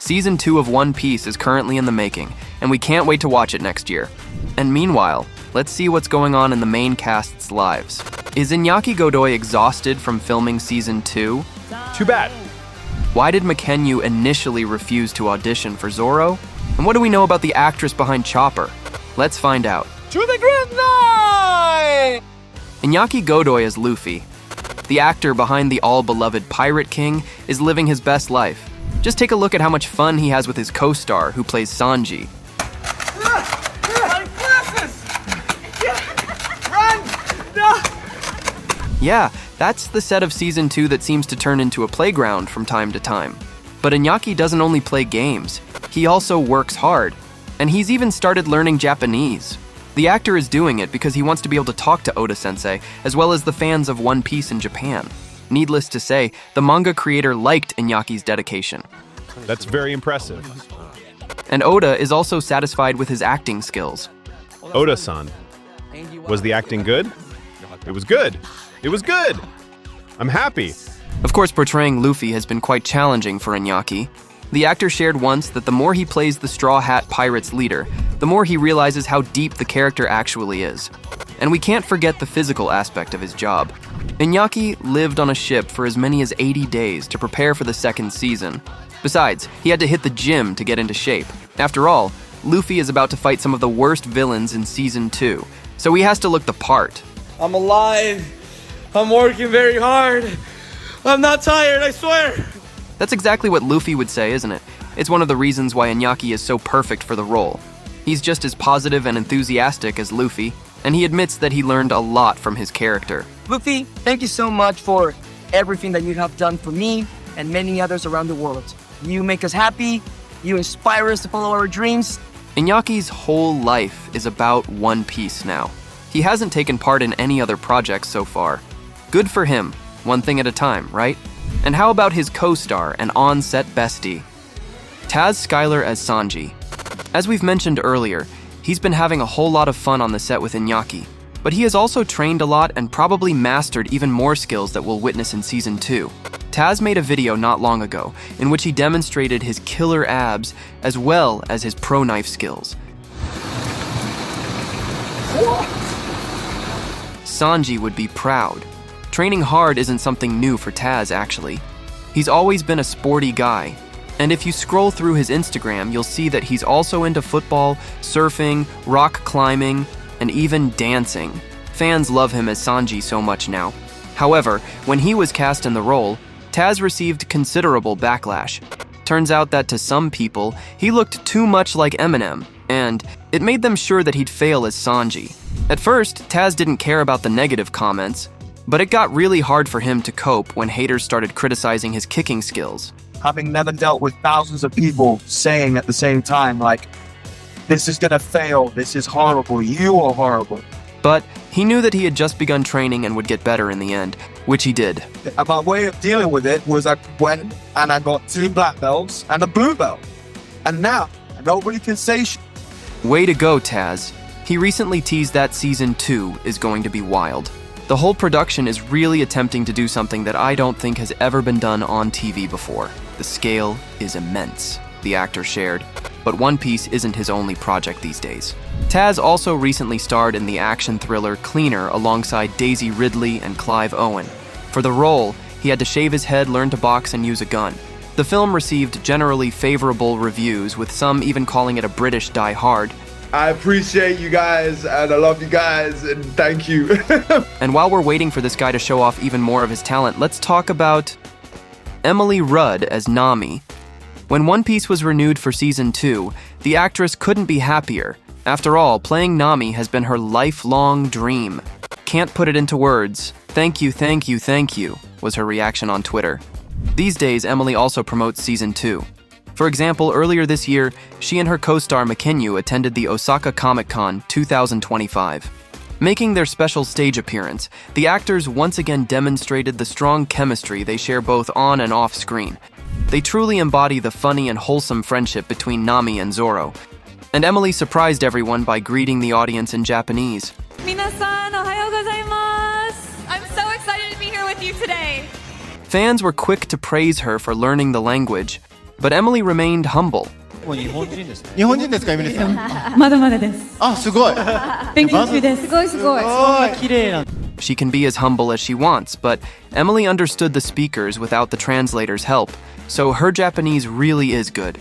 Season 2 of One Piece is currently in the making, and we can't wait to watch it next year. And meanwhile, let's see what's going on in the main cast's lives. Is Iñaki Godoy exhausted from filming Season 2? Too bad. Why did Mackenyu initially refuse to audition for Zoro? And what do we know about the actress behind Chopper? Let's find out. To the grand line! Iñaki Godoy as Luffy. The actor behind the all-beloved Pirate King is living his best life. Just take a look at how much fun he has with his co-star, who plays Sanji. My glasses! Run! No! Yeah, that's the set of Season 2 that seems to turn into a playground from time to time. But Iñaki doesn't only play games, he also works hard. And he's even started learning Japanese. The actor is doing it because he wants to be able to talk to Oda-sensei, as well as the fans of One Piece in Japan. Needless to say, the manga creator liked Iñaki's dedication. That's very impressive. And Oda is also satisfied with his acting skills. Oda-san, was the acting good? It was good. It was good. I'm happy. Of course, portraying Luffy has been quite challenging for Iñaki. The actor shared once that the more he plays the Straw Hat Pirates leader, the more he realizes how deep the character actually is. And we can't forget the physical aspect of his job. Iñaki lived on a ship for as many as 80 days to prepare for the second season. Besides, he had to hit the gym to get into shape. After all, Luffy is about to fight some of the worst villains in Season 2, so he has to look the part. I'm alive. I'm working very hard. I'm not tired, I swear. That's exactly what Luffy would say, isn't it? It's one of the reasons why Iñaki is so perfect for the role. He's just as positive and enthusiastic as Luffy, and he admits that he learned a lot from his character. Luffy, thank you so much for everything that you have done for me and many others around the world. You make us happy, you inspire us to follow our dreams. Iñaki's whole life is about One Piece now. He hasn't taken part in any other projects so far. Good for him, one thing at a time, right? And how about his co-star and on-set bestie? Taz Skylar as Sanji. As we've mentioned earlier, he's been having a whole lot of fun on the set with Iñaki, but he has also trained a lot and probably mastered even more skills that we'll witness in Season 2. Taz made a video not long ago in which he demonstrated his killer abs as well as his pro knife skills. Sanji would be proud. Training hard isn't something new for Taz, actually. He's always been a sporty guy, and if you scroll through his Instagram, you'll see that he's also into football, surfing, rock climbing, and even dancing. Fans love him as Sanji so much now. However, when he was cast in the role, Taz received considerable backlash. Turns out that to some people, he looked too much like Eminem, and it made them sure that he'd fail as Sanji. At first, Taz didn't care about the negative comments, but it got really hard for him to cope when haters started criticizing his kicking skills. Having never dealt with thousands of people saying at the same time, like, this is gonna fail, this is horrible, you are horrible. But he knew that he had just begun training and would get better in the end, which he did. And my way of dealing with it was I went and I got 2 black belts and a blue belt. And now, nobody can say shit. Way to go, Taz. He recently teased that Season 2 is going to be wild. The whole production is really attempting to do something that I don't think has ever been done on TV before. The scale is immense, the actor shared. But One Piece isn't his only project these days. Taz also recently starred in the action thriller Cleaner alongside Daisy Ridley and Clive Owen. For the role, he had to shave his head, learn to box, and use a gun. The film received generally favorable reviews, with some even calling it a British Die Hard. I appreciate you guys, and I love you guys, and thank you. And while we're waiting for this guy to show off even more of his talent, let's talk about Emily Rudd as Nami. When One Piece was renewed for Season 2, the actress couldn't be happier. After all, playing Nami has been her lifelong dream. Can't put it into words. Thank you, thank you, thank you, was her reaction on Twitter. These days, Emily also promotes Season 2. For example, earlier this year, she and her co-star Mckenyu attended the Osaka Comic-Con 2025. Making their special stage appearance, the actors once again demonstrated the strong chemistry they share both on and off screen. They truly embody the funny and wholesome friendship between Nami and Zoro. And Emily surprised everyone by greeting the audience in Japanese. Minasan, ohayou gozaimasu! I'm so excited to be here with you today. Fans were quick to praise her for learning the language. But Emily remained humble. 日本人ですか、エミリさん。まだまだです。あ、すごい。勉強中です。すごいすごい。綺麗な。 She can be as humble as she wants, but Emily understood the speakers without the translator's help, so her Japanese really is good.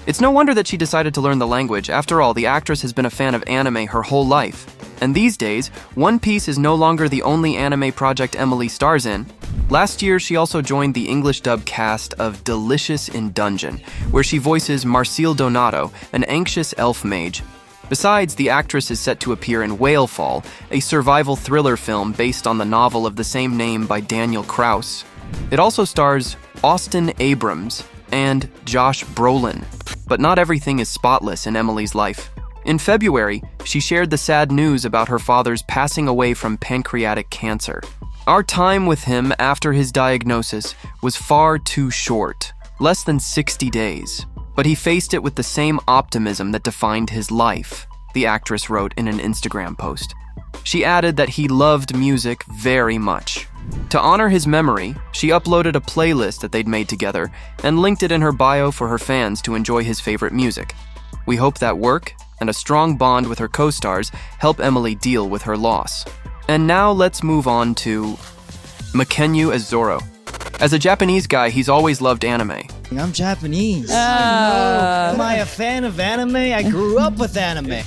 It's no wonder that she decided to learn the language. After all, the actress has been a fan of anime her whole life. And these days, One Piece is no longer the only anime project Emily stars in. Last year, she also joined the English dub cast of Delicious in Dungeon, where she voices Marcel Donato, an anxious elf mage. Besides, the actress is set to appear in Whalefall, a survival thriller film based on the novel of the same name by Daniel Kraus. It also stars Austin Abrams and Josh Brolin. But not everything is spotless in Emily's life. In February, she shared the sad news about her father's passing away from pancreatic cancer. Our time with him after his diagnosis was far too short, less than 60 days. But he faced it with the same optimism that defined his life, the actress wrote in an Instagram post. She added that he loved music very much. To honor his memory, she uploaded a playlist that they'd made together and linked it in her bio for her fans to enjoy his favorite music. We hope that work and a strong bond with her co-stars help Emily deal with her loss. And now let's move on to Mckenyu as Zoro. As a Japanese guy, he's always loved anime. I'm Japanese. Am I a fan of anime? I grew up with anime.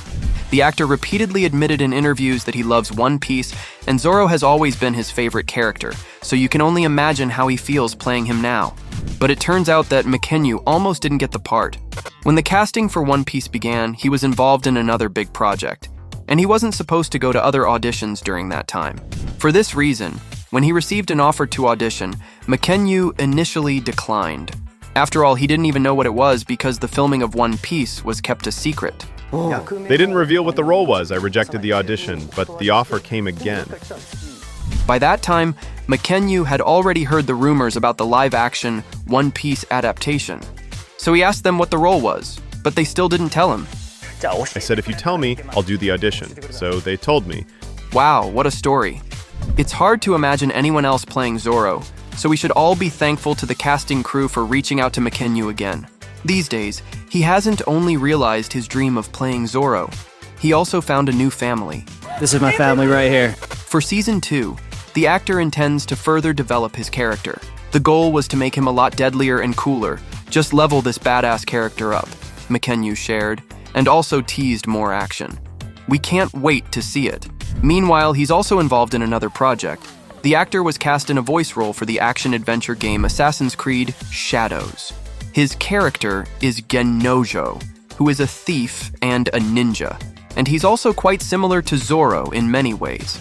The actor repeatedly admitted in interviews that he loves One Piece, and Zoro has always been his favorite character, so you can only imagine how he feels playing him now. But it turns out that Mackenyu almost didn't get the part. When the casting for One Piece began, he was involved in another big project, and he wasn't supposed to go to other auditions during that time. For this reason, when he received an offer to audition, Mackenyu initially declined. After all, he didn't even know what it was because the filming of One Piece was kept a secret. They didn't reveal what the role was. I rejected the audition, but the offer came again. By that time, Mackenyu had already heard the rumors about the live-action One Piece adaptation. So he asked them what the role was, but they still didn't tell him. I said, if you tell me, I'll do the audition. So they told me. Wow, what a story. It's hard to imagine anyone else playing Zoro, so we should all be thankful to the casting crew for reaching out to Mackenyu again. These days, he hasn't only realized his dream of playing Zoro, he also found a new family. This is my family right here. For Season 2, the actor intends to further develop his character. The goal was to make him a lot deadlier and cooler, just level this badass character up, Mackenyu shared, and also teased more action. We can't wait to see it. Meanwhile, he's also involved in another project. The actor was cast in a voice role for the action-adventure game Assassin's Creed Shadows. His character is Gennojo, who is a thief and a ninja, and he's also quite similar to Zoro in many ways.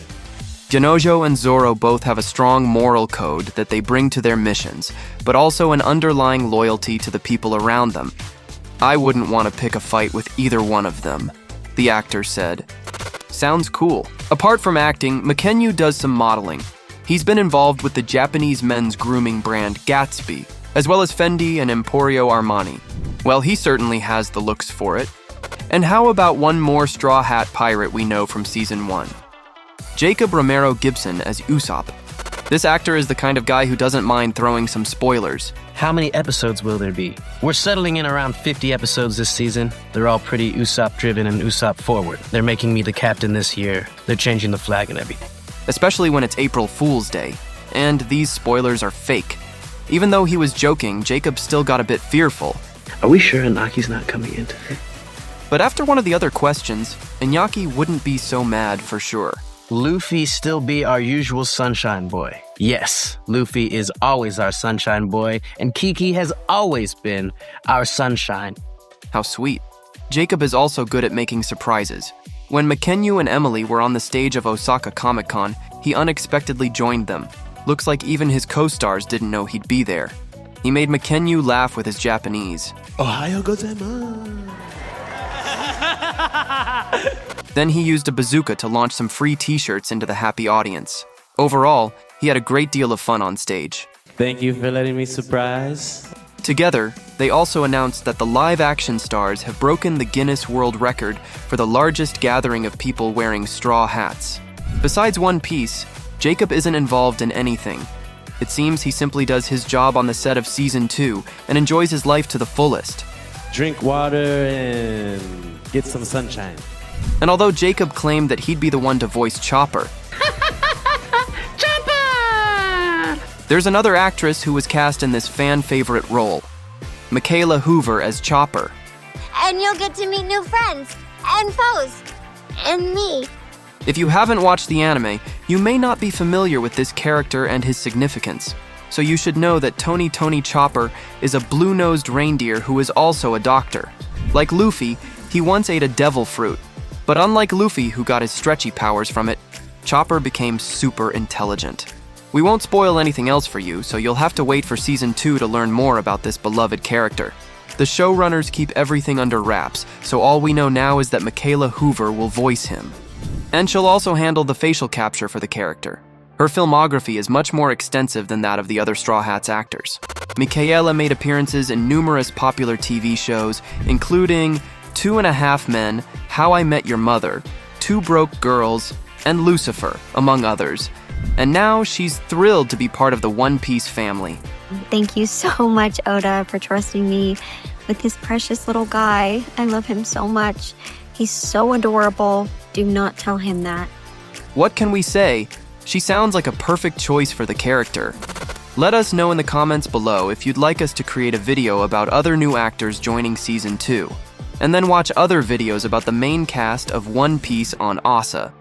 Gennojo and Zoro both have a strong moral code that they bring to their missions, but also an underlying loyalty to the people around them. I wouldn't want to pick a fight with either one of them, the actor said. Sounds cool. Apart from acting, Mackenyu does some modeling. He's been involved with the Japanese men's grooming brand Gatsby, as well as Fendi and Emporio Armani. Well, he certainly has the looks for it. And how about one more Straw Hat pirate we know from Season 1? Jacob Romero Gibson as Usopp. This actor is the kind of guy who doesn't mind throwing some spoilers. How many episodes will there be? We're settling in around 50 episodes this season. They're all pretty Usopp-driven and Usopp-forward. They're making me the captain this year. They're changing the flag and everything. Especially when it's April Fool's Day. And these spoilers are fake. Even though he was joking, Jacob still got a bit fearful. Are we sure Inaki's not coming in today? But after one of the other questions, Iñaki wouldn't be so mad for sure. Luffy still be our usual sunshine boy. Yes, Luffy is always our sunshine boy, and Kiki has always been our sunshine. How sweet. Jacob is also good at making surprises. When Mackenyu and Emily were on the stage of Osaka Comic-Con, he unexpectedly joined them. Looks like even his co-stars didn't know he'd be there. He made Mackenyu laugh with his Japanese. Ohayo gozaimasu. Then he used a bazooka to launch some free t-shirts into the happy audience. Overall, he had a great deal of fun on stage. Thank you for letting me surprise. Together, they also announced that the live-action stars have broken the Guinness World Record for the largest gathering of people wearing straw hats. Besides One Piece, Jacob isn't involved in anything. It seems he simply does his job on the set of Season 2 and enjoys his life to the fullest. Drink water and get some sunshine. And although Jacob claimed that he'd be the one to voice Chopper, there's another actress who was cast in this fan-favorite role, Mikaela Hoover as Chopper. And you'll get to meet new friends, and foes, and me. If you haven't watched the anime, you may not be familiar with this character and his significance. So you should know that Tony Chopper is a blue-nosed reindeer who is also a doctor. Like Luffy, he once ate a devil fruit. But unlike Luffy, who got his stretchy powers from it, Chopper became super intelligent. We won't spoil anything else for you, so you'll have to wait for Season 2 to learn more about this beloved character. The showrunners keep everything under wraps, so all we know now is that Mikaela Hoover will voice him. And she'll also handle the facial capture for the character. Her filmography is much more extensive than that of the other Straw Hats actors. Mikaela made appearances in numerous popular TV shows, including 2.5 Men, How I Met Your Mother, Two Broke Girls, and Lucifer, among others. And now she's thrilled to be part of the One Piece family. Thank you so much, Oda, for trusting me with this precious little guy. I love him so much. He's so adorable. Do not tell him that. What can we say? She sounds like a perfect choice for the character. Let us know in the comments below if you'd like us to create a video about other new actors joining Season 2, and then watch other videos about the main cast of One Piece on OSSA.